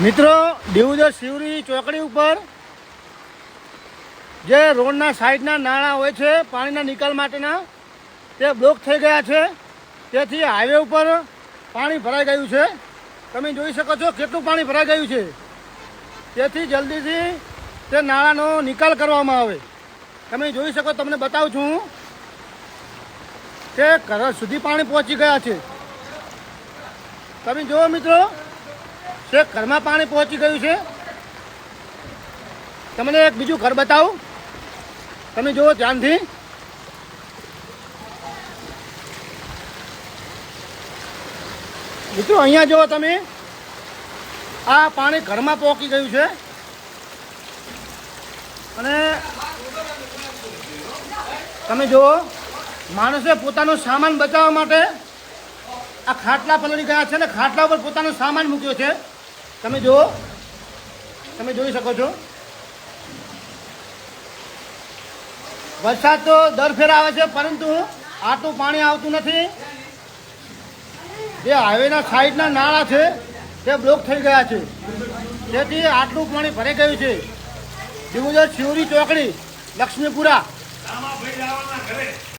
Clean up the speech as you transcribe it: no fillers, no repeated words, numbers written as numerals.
મિત્રો દિયોદર શિવરી ચોકડી ઉપર જે રોડના સાઈડના નાળા હોય છે પાણીના નિકાલ માટેના તે બ્લોક થઈ ગયા છે. તેથી હાઈવે ઉપર પાણી ભરાઈ ગયું છે. તમે જોઈ શકો છો કેટલું પાણી ભરાઈ ગયું છે. તેથી જલ્દીથી તે નાળાનો નિકાલ કરવામાં આવે. તમે જોઈ શકો, તમને બતાવું છું કે ઘર સુધી પાણી પહોંચી ગયા છે. તમે જુઓ મિત્રો, તે ઘરમાં પાણી પહોંચી ગયું છે. તમને એક બીજું ઘર બતાવું, તમે જુઓ ધ્યાનથી. મિત્રો અહીંયા જુઓ તમે, આ પાણી ઘરમાં પહોંચી ગયું છે. અને તમે જુઓ, માણસે પોતાનો સામાન બચાવવા માટે આ ખાટલા પલળી ગયા છે ને ખાટલા ઉપર પોતાનો સામાન મૂક્યો છે. તમે જુઓ, તમે જોઈ શકો છો. વરસાદ તો દર ફેર આવે છે, પરંતુ આટલું પાણી આવતું નથી. જે હાઈવેના સાઈડના નાળા છે તે બ્લોક થઈ ગયા છે. તેથી આટલું પાણી ભરાઈ ગયું છે. દિયોદર શિવરી ચોકડી, લક્ષ્મીપુરા.